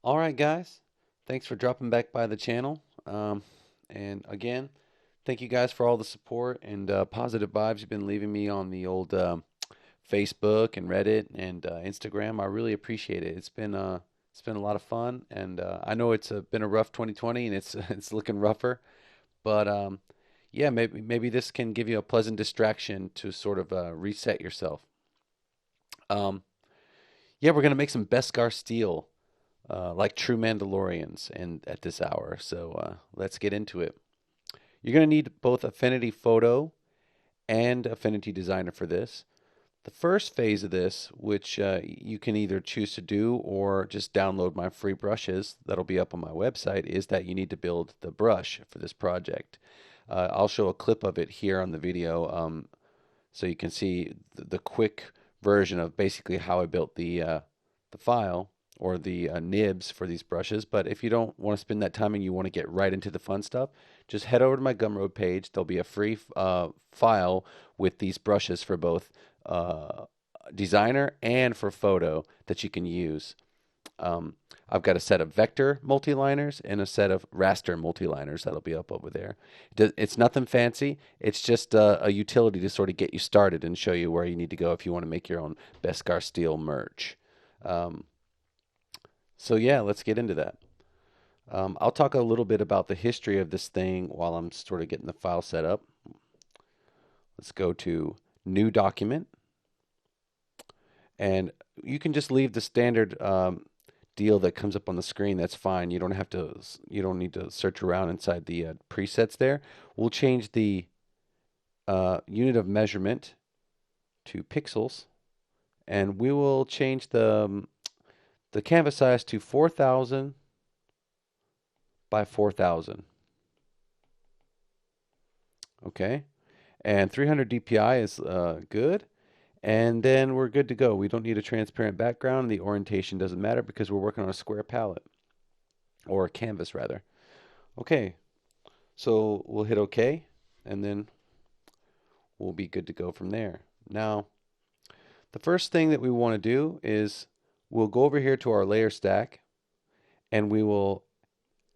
All right, guys. Thanks for dropping back by the channel. And again, thank you guys for all the support and positive vibes you've been leaving me on the old Facebook and Reddit and Instagram. I really appreciate it. It's been a lot of fun, and I know it's been a rough 2020, and it's it's looking rougher. But yeah, maybe this can give you a pleasant distraction to sort of reset yourself. Um, yeah, we're gonna make some Beskar steel like true Mandalorians and at this hour. So let's get into it. You're going to need both Affinity Photo and Affinity Designer for this. The first phase of this, which you can either choose to do or just download my free brushes that'll be up on my website, is that you need to build the brush for this project. I'll show a clip of it here on the video so you can see the quick version of basically how I built the file or the nibs for these brushes. But if you don't want to spend that time and you want to get right into the fun stuff, just head over to my Gumroad page. There'll be a free file with these brushes for both designer and for photo that you can use. Um, I've got a set of vector multiliners and a set of raster multiliners that'll be up over there. It's nothing fancy. It's just a utility to sort of get you started and show you where you need to go if you want to make your own Beskar Steel merch. Um, so yeah, let's get into that. I'll talk a little bit about the history of this thing while I'm sort of getting the file set up. Let's go to New Document, and you can just leave the standard deal that comes up on the screen. That's fine. You don't have to. You don't need to search around inside the presets there. We'll change the unit of measurement to pixels, and we will change the canvas size to 4,000 by 4,000. Okay, and 300 DPI is good. And then we're good to go. We don't need a transparent background. The orientation doesn't matter because we're working on a square palette or a canvas rather. Okay, so we'll hit OK and then we'll be good to go from there. Now, the first thing that we want to do is we'll go over here to our layer stack and we will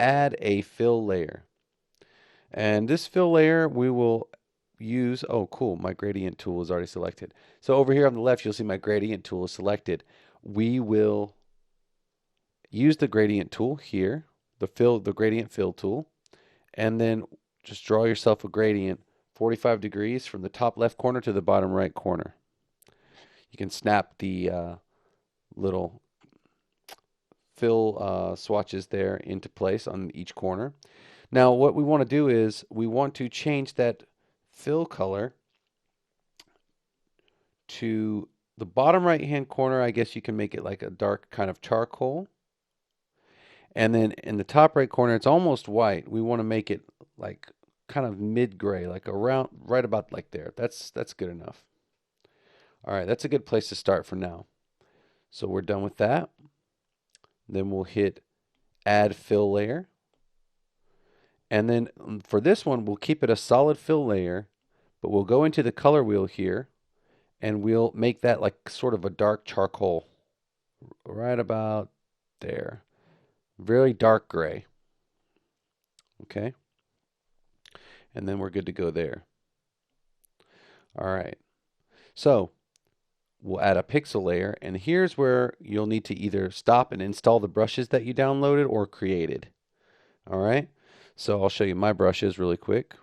add a fill layer. And this fill layer we will use, oh cool, my gradient tool is already selected. So over here on the left, you'll see my gradient tool is selected. We will use the gradient tool here, the gradient fill tool, and then just draw yourself a gradient 45 degrees from the top left corner to the bottom right corner. You can snap the little fill swatches there into place on each corner. Now what we want to do is we want to change that fill color to the bottom right hand corner. I guess you can make it like a dark kind of charcoal. And then in the top right corner, it's almost white. We want to make it like kind of mid gray, like around right about like there. That's good enough. All right, that's a good place to start for now. So we're done with that. Then we'll hit add fill layer. And then for this one, we'll keep it a solid fill layer, but we'll go into the color wheel here and we'll make that like sort of a dark charcoal right about there. Very dark gray. Okay. And then we're good to go there. All right. So we'll add a pixel layer, and here's where you'll need to either stop and install the brushes that you downloaded or created. All right. So I'll show you my brushes really quick.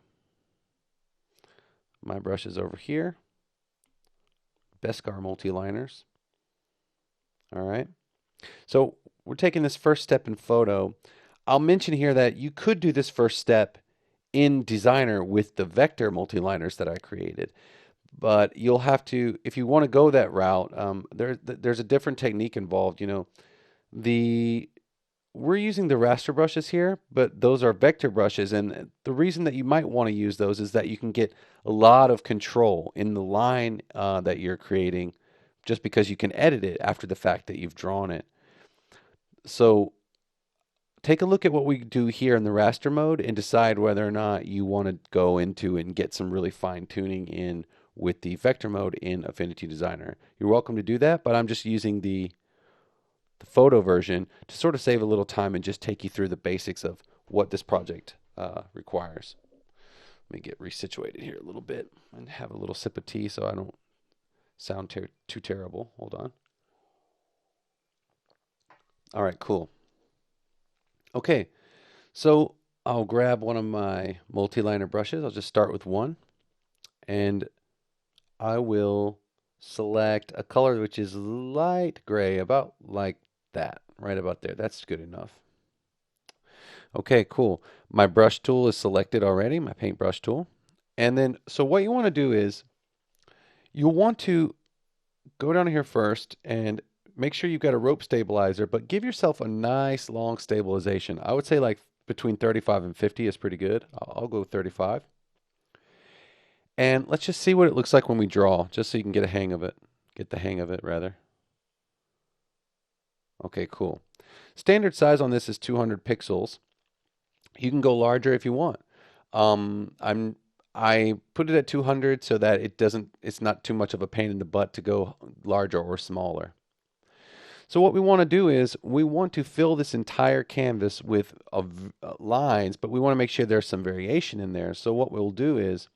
My brushes over here. Beskar multi-liners. All right. So we're taking this first step in photo. I'll mention here that you could do this first step in Designer with the vector multi-liners that I created. But you'll have to, if you want to go that route, there's a different technique involved. You know, we're using the raster brushes here, but those are vector brushes. And the reason that you might want to use those is that you can get a lot of control in the line that you're creating just because you can edit it after the fact that you've drawn it. So take a look at what we do here in the raster mode and decide whether or not you want to go into and get some really fine tuning in with the vector mode in Affinity Designer. You're welcome to do that, but I'm just using the photo version to sort of save a little time and just take you through the basics of what this project requires. Let me get resituated here a little bit and have a little sip of tea so I don't sound too terrible. Hold on. All right, cool. Okay, so I'll grab one of my multi-liner brushes. I'll just start with one, and I will select a color which is light gray, about like that, right about there. That's good enough. Okay, cool. My brush tool is selected already, my paintbrush tool. And then, so what you want to do is you'll want to go down here first and make sure you've got a rope stabilizer, but give yourself a nice long stabilization. I would say like between 35 and 50 is pretty good. I'll go 35. And let's just see what it looks like when we draw, just so you can get a hang of it. Get the hang of it, rather. Okay, cool. Standard size on this is 200 pixels. You can go larger if you want. I put it at 200 so that it's not too much of a pain in the butt to go larger or smaller. So what we want to do is we want to fill this entire canvas with lines, but we want to make sure there's some variation in there. So what we'll do is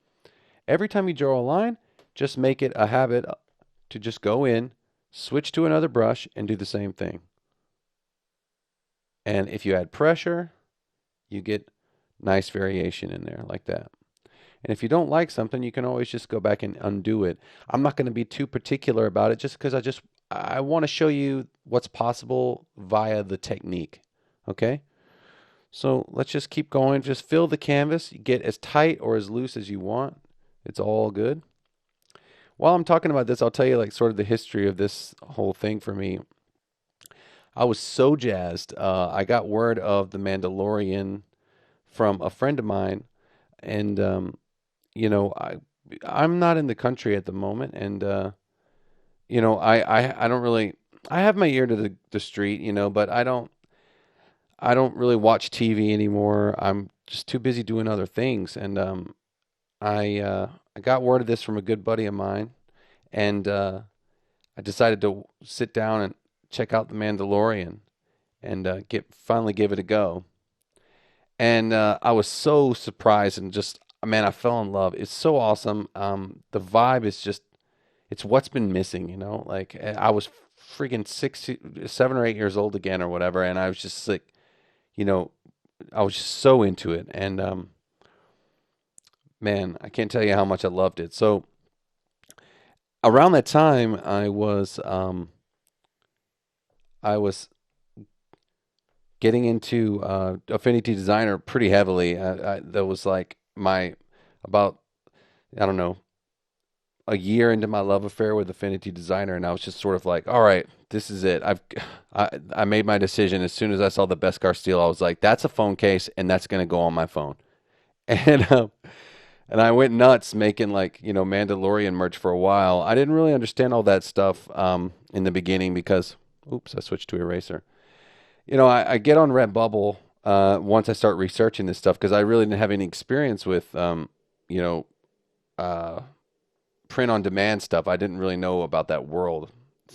every time you draw a line, just make it a habit to just go in, switch to another brush, and do the same thing. And if you add pressure, you get nice variation in there like that. And if you don't like something, you can always just go back and undo it. I'm not going to be too particular about it just because I want to show you what's possible via the technique. Okay? So let's just keep going. Just fill the canvas. Get as tight or as loose as you want. It's all good. While I'm talking about this, I'll tell you like sort of the history of this whole thing for me. I was so jazzed. I got word of The Mandalorian from a friend of mine, and I'm not in the country at the moment, and I don't really. I have my ear to the street, but I don't really watch TV anymore. I'm just too busy doing other things, and I got word of this from a good buddy of mine, and I decided to sit down and check out The Mandalorian, and finally give it a go. And I was so surprised and just, man, I fell in love. It's so awesome. The vibe is just, it's what's been missing. Like I was freaking 7 or 8 years old again or whatever, and I was just like, you know, I was just so into it, and man, I can't tell you how much I loved it. So around that time, I was getting into Affinity Designer pretty heavily. That was like my about I don't know a year into my love affair with Affinity Designer, and I was just sort of like, all right, this is it. I made my decision as soon as I saw the Beskar steel. I was like, that's a phone case, and that's gonna go on my phone. And I went nuts making like Mandalorian merch for a while. I didn't really understand all that stuff in the beginning because, oops, I switched to eraser. I get on Redbubble once I start researching this stuff because I really didn't have any experience with, you know, uh, print on demand stuff. I didn't really know about that world.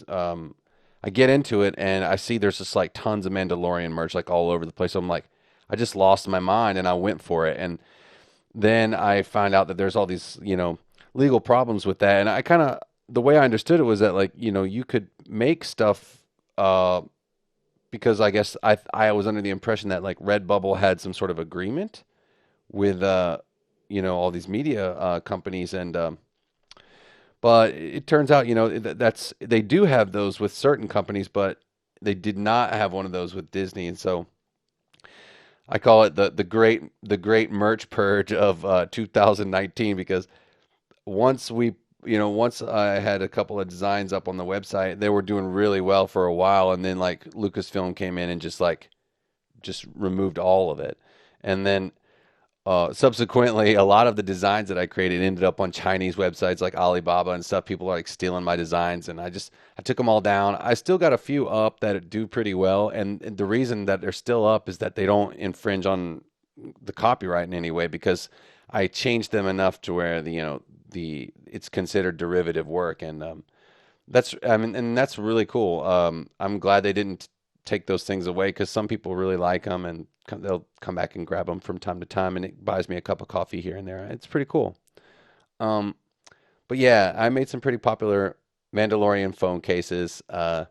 Um, I get into it and I see there's just like tons of Mandalorian merch like all over the place. So I'm like, I just lost my mind and I went for it. And then I found out that there's all these, legal problems with that. And the way I understood it was that like, you could make stuff, because I guess I was under the impression that like Redbubble had some sort of agreement with all these media companies, and but it turns out that's they do have those with certain companies, but they did not have one of those with Disney, and so I call it the great merch purge of 2019 because once I had a couple of designs up on the website, they were doing really well for a while, and then like Lucasfilm came in and just removed all of it, and then subsequently, a lot of the designs that I created ended up on Chinese websites like Alibaba and stuff. People are like stealing my designs, and I took them all down. I still got a few up that do pretty well, and the reason that they're still up is that they don't infringe on the copyright in any way because I changed them enough to where the it's considered derivative work, and and that's really cool. I'm glad they didn't take those things away because some people really like them and they'll come back and grab them from time to time, and it buys me a cup of coffee here and there. It's pretty cool. Um, but yeah, I made some pretty popular Mandalorian phone cases at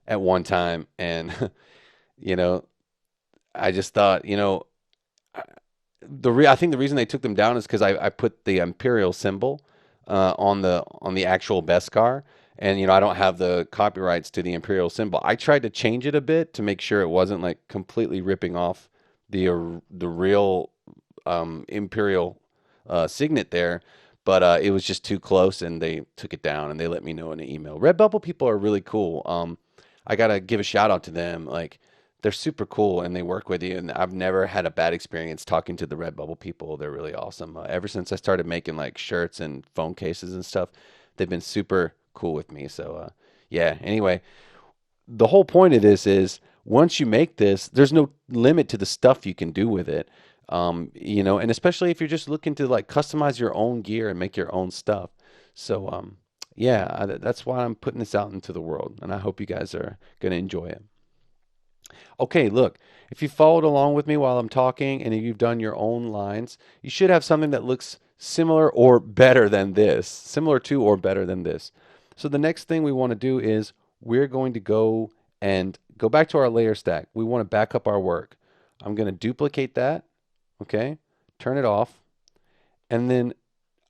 one time, and you know, I just thought, I- I think the reason they took them down is because I put the Imperial symbol on the actual Beskar, and I don't have the copyrights to the Imperial symbol. I tried to change it a bit to make sure it wasn't like completely ripping off the real Imperial signet there, but it was just too close, and they took it down, and they let me know in an email. Redbubble people are really cool. I gotta give a shout out to them. Like they're super cool, and they work with you. And I've never had a bad experience talking to the Redbubble people. They're really awesome. Ever since I started making like shirts and phone cases and stuff, they've been super cool with me. So yeah. Anyway, the whole point of this is once you make this, there's no limit to the stuff you can do with it. And especially if you're just looking to like customize your own gear and make your own stuff. So, yeah, that's why I'm putting this out into the world, and I hope you guys are going to enjoy it. Okay, look, if you followed along with me while I'm talking and if you've done your own lines, you should have something that looks similar or better than this, similar to or better than this. So the next thing we want to do is we're going to go and go back to our layer stack. We want to back up our work. I'm going to duplicate that, okay? Turn it off. And then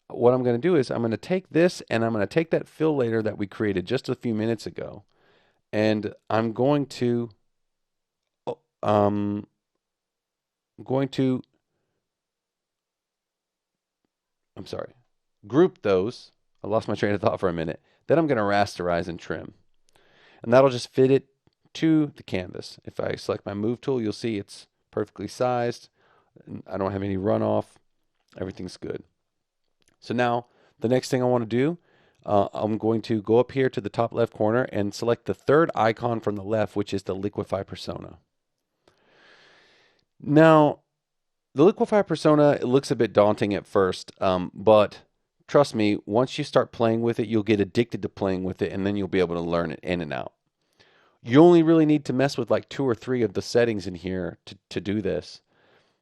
what I'm going to do is I'm going to take this and I'm going to take that fill layer that we created just a few minutes ago, and um, going to I'm sorry, group those. I lost my train of thought for a minute. Then I'm going to rasterize and trim. And that'll just fit it to the canvas. If I select my move tool, you'll see it's perfectly sized. I don't have any runoff. Everything's good. So now the next thing I want to do, I'm going to go up here to the top left corner and select the third icon from the left, which is the Liquify Persona. Now, the Liquify Persona, it looks a bit daunting at first, but trust me, once you start playing with it, you'll get addicted to playing with it, and then you'll be able to learn it in and out. You only really need to mess with like two or three of the settings in here to do this.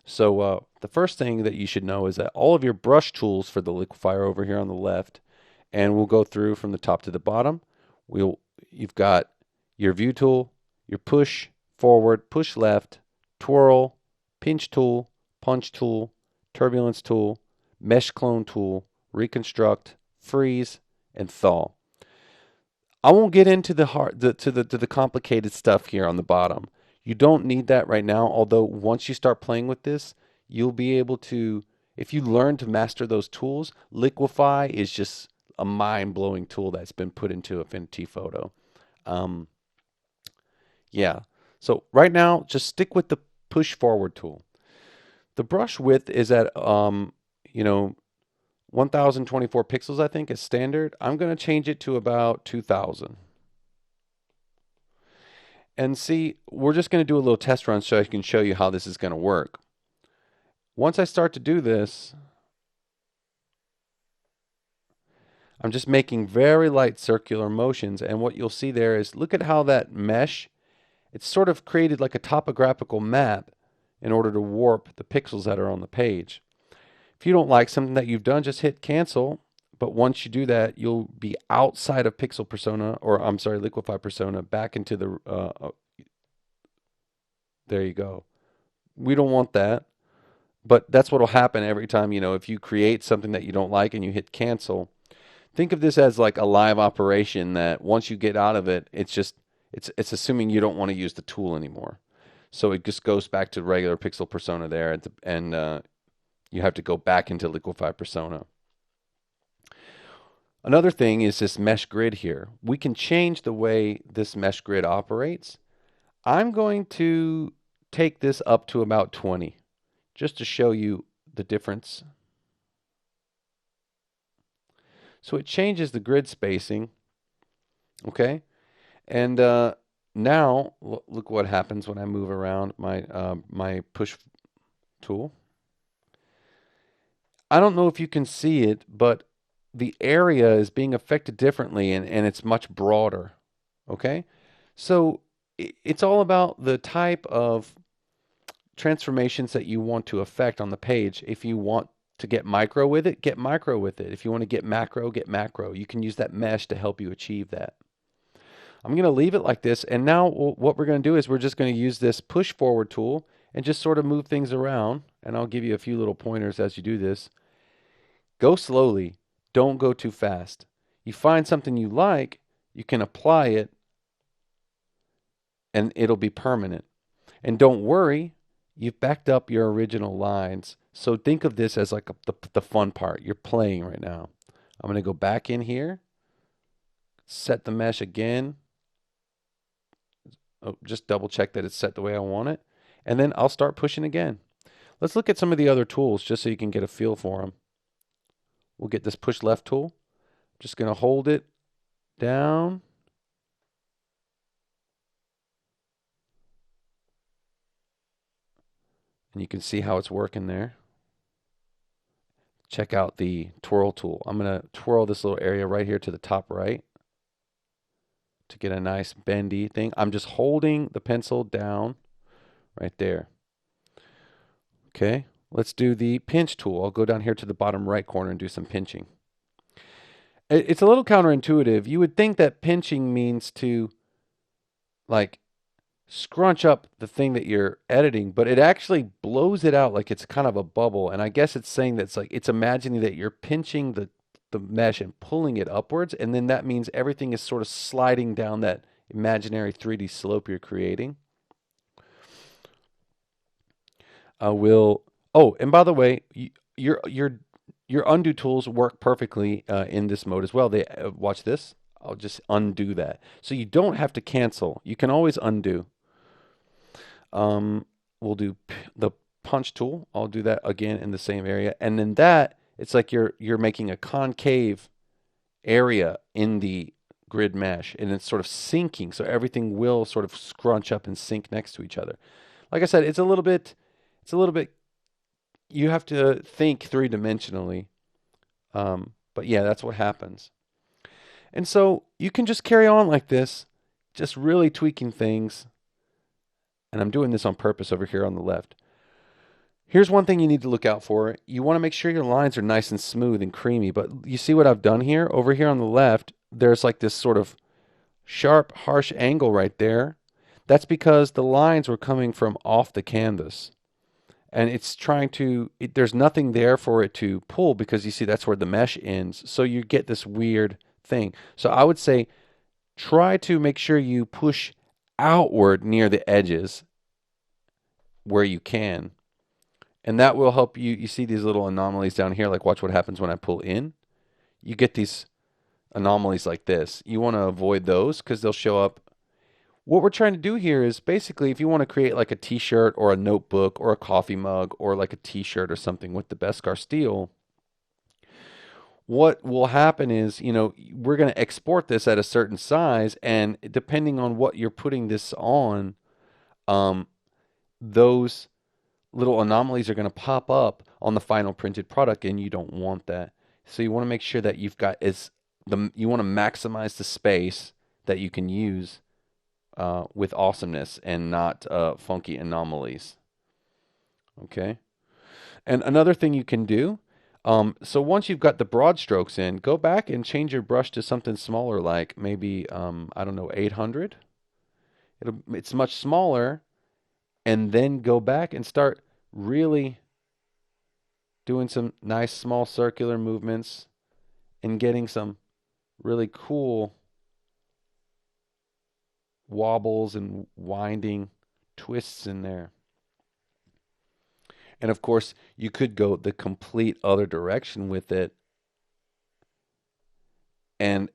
So the first thing that you should know is that all of your brush tools for the liquefier over here on the left, and we'll go through from the top to the bottom. You've got your view tool, your push forward, push left, twirl, pinch tool, punch tool, turbulence tool, mesh clone tool, reconstruct, freeze, and thaw. I won't get into the complicated stuff here on the bottom. You don't need that right now, although once you start playing with this, you'll be able to, if you learn to master those tools, Liquify is just a mind-blowing tool that's been put into Affinity Photo. Um, yeah. So right now, just stick with the push forward tool. The brush width is at you know, 1024 pixels, I think, is standard. I'm going to change it to about 2000. And see, we're just going to do a little test run so I can show you how this is going to work. Once I start to do this, I'm just making very light circular motions. And what you'll see there is, look at how that mesh, it's sort of created like a topographical map in order to warp the pixels that are on the page. If you don't like something that you've done, just hit cancel. But once you do that, you'll be outside of Pixel Persona, or I'm sorry, Liquify Persona, back into the, there you go. We don't want that. But that's what will happen every time, if you create something that you don't like and you hit cancel. Think of this as like a live operation that once you get out of it, it's assuming you don't want to use the tool anymore. So it just goes back to regular Pixel Persona there, and you have to go back into Liquify Persona. Another thing is this mesh grid here. We can change the way this mesh grid operates. I'm going to take this up to about 20 just to show you the difference. So it changes the grid spacing, okay? And now look what happens when I move around my push tool. I don't know if you can see it, but the area is being affected differently, and it's much broader. Okay? So it's all about the type of transformations that you want to affect on the page. If you want to get micro with it, get micro with it. If you want to get macro. You can use that mesh to help you achieve that. I'm going to leave it like this. And now what we're going to do is we're just going to use this push forward tool and just sort of move things around. And I'll give you a few little pointers as you do this. Go slowly. Don't go too fast. You find something you like, you can apply it, and it'll be permanent. And don't worry, you've backed up your original lines. So think of this as like the fun part. You're playing right now. I'm going to go back in here, set the mesh again. Oh, just double check that it's set the way I want it. And then I'll start pushing again. Let's look at some of the other tools just so you can get a feel for them. We'll get this push left tool. Just going to hold it down. And you can see how it's working there. Check out the twirl tool. I'm going to twirl this little area right here to the top right to get a nice bendy thing. I'm just holding the pencil down right there. Okay, let's do the pinch tool. I'll go down here to the bottom right corner and do some pinching. It's a little counterintuitive. You would think that pinching means to like scrunch up the thing that you're editing, but it actually blows it out like it's kind of a bubble. And I guess it's saying that it's imagining that you're pinching the mesh and pulling it upwards, and then that means everything is sort of sliding down that imaginary 3D slope you're creating. Oh, and by the way, your undo tools work perfectly in this mode as well. They watch this. I'll just undo that. So you don't have to cancel. You can always undo. We'll do the punch tool. I'll do that again in the same area. And then that, it's like you're making a concave area in the grid mesh, and it's sort of sinking. So everything will sort of scrunch up and sink next to each other. Like I said, it's a little bit, you have to think three-dimensionally. But yeah, that's what happens. And so you can just carry on like this, just really tweaking things. And I'm doing this on purpose over here on the left. Here's one thing you need to look out for. You want to make sure your lines are nice and smooth and creamy. But you see what I've done here? Over here on the left, there's like this sort of sharp, harsh angle right there. That's because the lines were coming from off the canvas. And it's trying to, there's nothing there for it to pull because you see that's where the mesh ends. So you get this weird thing. So I would say try to make sure you push outward near the edges where you can. And that will help you. You see these little anomalies down here, like watch what happens when I pull in. You get these anomalies like this. You want to avoid those because they'll show up. What we're trying to do here is basically if you want to create like a t-shirt or a notebook or a coffee mug or like a t-shirt or something with the Beskar steel, what will happen is, we're going to export this at a certain size, and depending on what you're putting this on, those little anomalies are going to pop up on the final printed product, and you don't want that. So you want to make sure that you want to maximize the space that you can use with awesomeness and not funky anomalies. Okay. And another thing you can do, so once you've got the broad strokes in, go back and change your brush to something smaller, like maybe, I don't know, 800. It's much smaller, and then go back and start really doing some nice small circular movements and getting some really cool wobbles and winding twists in there. And of course, you could go the complete other direction with it and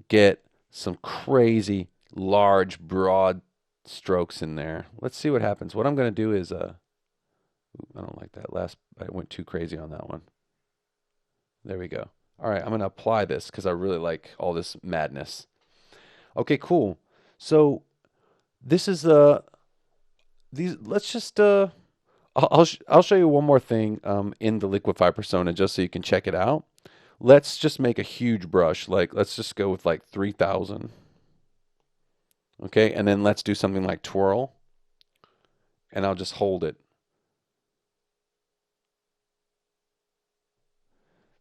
get some crazy large broad strokes in there. Let's see what happens. What I'm going to do is I don't like that last, I went too crazy on that one. There we go. All right, I'm going to apply this because I really like all this madness. Okay, cool. So this is let's just I'll show you one more thing in the Liquify Persona just so you can check it out. Let's just make a huge brush. Like, let's just go with like 3,000. Okay, and then let's do something like twirl, and I'll just hold it.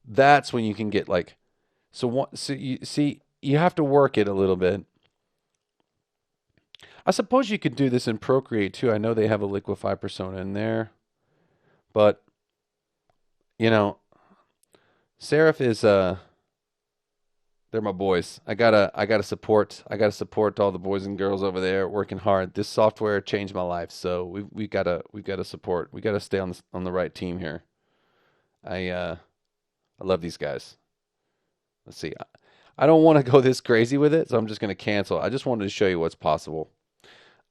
That's when you can get like, so you see, you have to work it a little bit. I suppose you could do this in Procreate too. I know they have a Liquify Persona in there, but you know, Seraph is they're my boys. I gotta support all the boys and girls over there working hard. This software changed my life, so we gotta support. We gotta stay on the right team here. I love these guys. Let's see. I don't want to go this crazy with it, so I'm just gonna cancel. I just wanted to show you what's possible.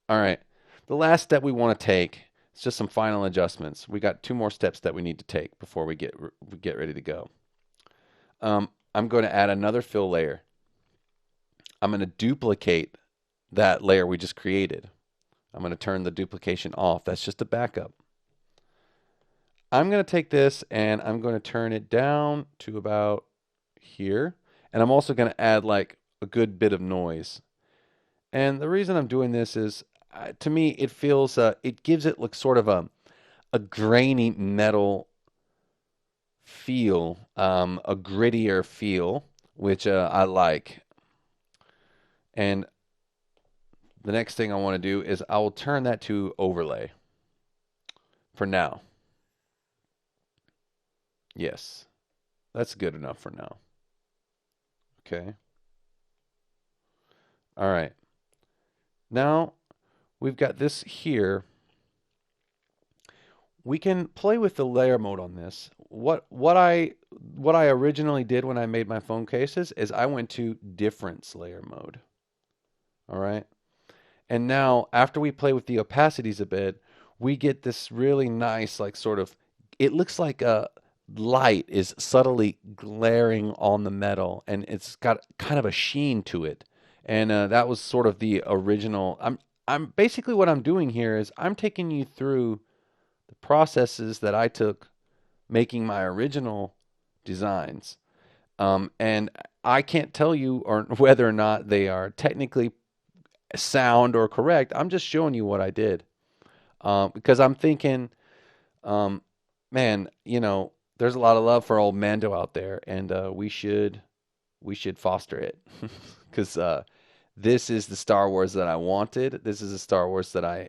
All right. The last step we want to take is just some final adjustments. We got two more steps that we need to take before we get ready to go. I'm going to add another fill layer. I'm going to duplicate that layer we just created. I'm going to turn the duplication off. That's just a backup. I'm going to take this and I'm going to turn it down to about here. And I'm also going to add like a good bit of noise. And the reason I'm doing this is, to me, it feels, it gives it like sort of a grainy metal feel, a grittier feel, which I like. And the next thing I want to do is I will turn that to overlay for now. Yes, that's good enough for now. Okay. All right. Now we've got this here. We can play with the layer mode on this. What I originally did when I made my phone cases is I went to difference layer mode. All right. And now after we play with the opacities a bit, we get this really nice like sort of, it looks like a light is subtly glaring on the metal and it's got kind of a sheen to it. And that was sort of the original. I'm basically what I'm doing here is I'm taking you through the processes that I took making my original designs. And I can't tell you or whether or not they are technically sound or correct. I'm just showing you what I did. Because I'm thinking, um, man, there's a lot of love for old Mando out there, and we should foster it. Because this is the Star Wars that I wanted. This is the Star Wars that I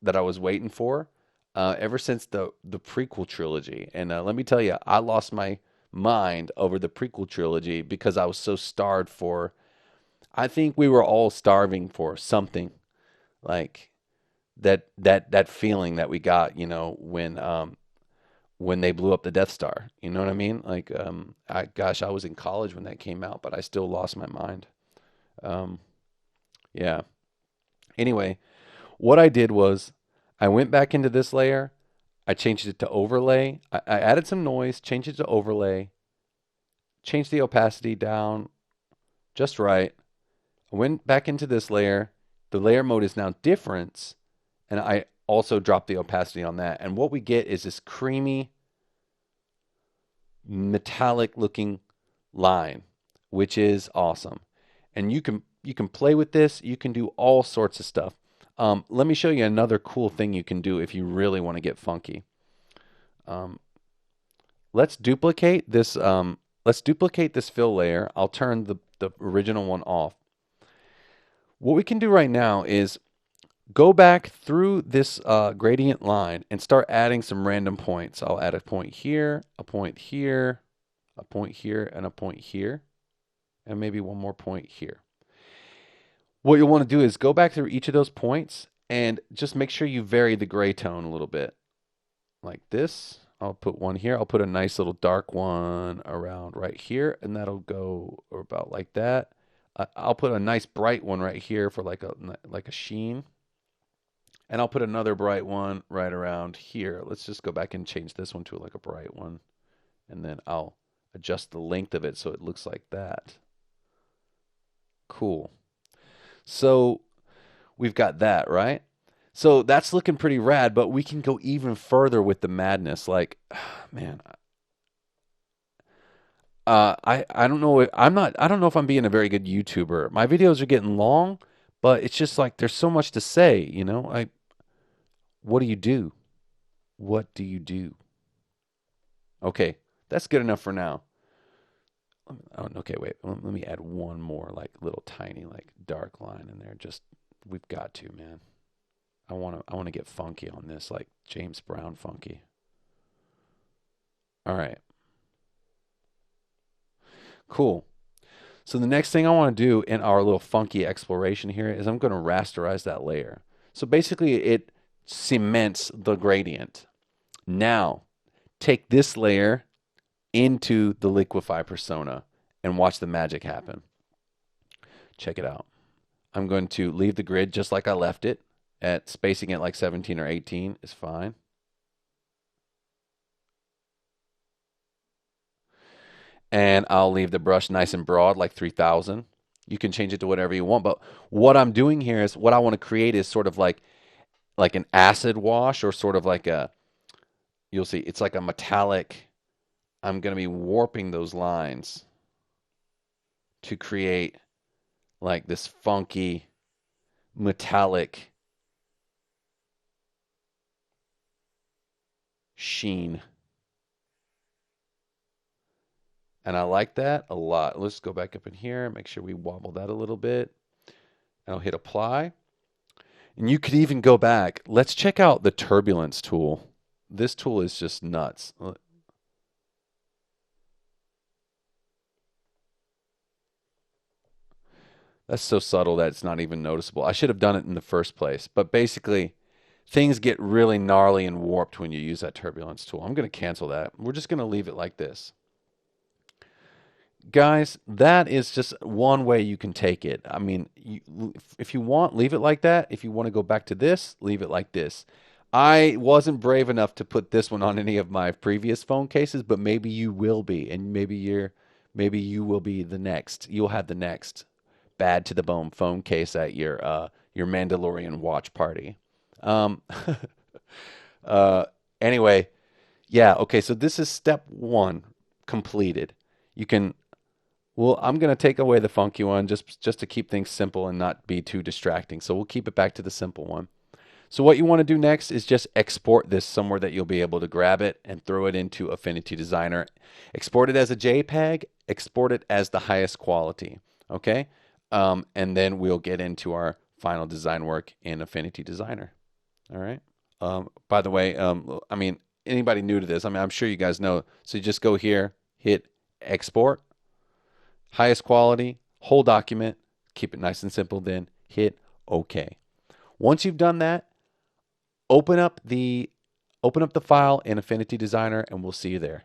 was waiting for ever since the prequel trilogy. And let me tell you, I lost my mind over the prequel trilogy because I was so starved for. I think we were all starving for something like that feeling that we got, when they blew up the Death Star. You know what I mean? Like, I was in college when that came out, but I still lost my mind. Um, yeah. Anyway, what I did was I went back into this layer. I changed it to overlay. I added some noise, changed it to overlay, changed the opacity down just right. I went back into this layer. The layer mode is now difference, and I also dropped the opacity on that. And what we get is this creamy, metallic looking line, which is awesome. And you can play with this. You can do all sorts of stuff. Let me show you another cool thing you can do if you really want to get funky. Um, let's duplicate this. Let's duplicate this fill layer. I'll turn the original one off. What we can do right now is go back through this gradient line and start adding some random points. I'll add a point here, a point here, a point here, and a point here, and maybe one more point here. What you'll want to do is go back through each of those points and just make sure you vary the gray tone a little bit. Like this. I'll put one here. I'll put a nice little dark one around right here, and that'll go about like that. I'll put a nice bright one right here for like a sheen. And I'll put another bright one right around here. Let's just go back and change this one to like a bright one. And then I'll adjust the length of it so it looks like that. Cool. So we've got that, right? So that's looking pretty rad, but we can go even further with the madness. Like, man, I don't know. I don't know if I'm being a very good YouTuber. My videos are getting long, but it's just like there's so much to say. What do you do? What do you do? Okay, that's good enough for now. Oh, okay, wait. Let me add one more, like little tiny, like dark line in there. Just we've got to, man. I want to get funky on this, like James Brown funky. All right, cool. So the next thing I want to do in our little funky exploration here is I'm going to rasterize that layer. So basically, it cements the gradient. Now, take this layer into the Liquify persona and watch the magic happen. Check it out. I'm going to leave the grid just like I left it, at spacing it like 17 or 18 is fine. And I'll leave the brush nice and broad, like 3000. You can change it to whatever you want. But what I'm doing here is what I want to create is sort of like an acid wash, or sort of like you'll see, it's like a metallic. I'm going to be warping those lines to create like this funky metallic sheen. And I like that a lot. Let's go back up in here, make sure we wobble that a little bit. And I'll hit apply. And you could even go back. Let's check out the turbulence tool. This tool is just nuts. That's so subtle that it's not even noticeable. I should have done it in the first place. But basically, things get really gnarly and warped when you use that turbulence tool. I'm going to cancel that. We're just going to leave it like this. Guys, that is just one way you can take it. I mean, if you want, leave it like that. If you want to go back to this, leave it like this. I wasn't brave enough to put this one on any of my previous phone cases, but maybe you will be, and maybe you will be the next. You'll have the next bad to the bone phone case at your Mandalorian watch party. Um, uh, anyway, yeah, okay. So this is step one completed. You can Well, I'm going to take away the funky one just to keep things simple and not be too distracting. So we'll keep it back to the simple one. So what you want to do next is just export this somewhere that you'll be able to grab it and throw it into Affinity Designer. Export it as a JPEG, export it as the highest quality, okay? And then we'll get into our final design work in Affinity Designer, all right? By the way, I mean, anybody new to this, I mean, I'm sure you guys know. So you just go here, hit export, highest quality, whole document, keep it nice and simple, then hit OK. Once you've done that, open up the file in Affinity Designer and we'll see you there.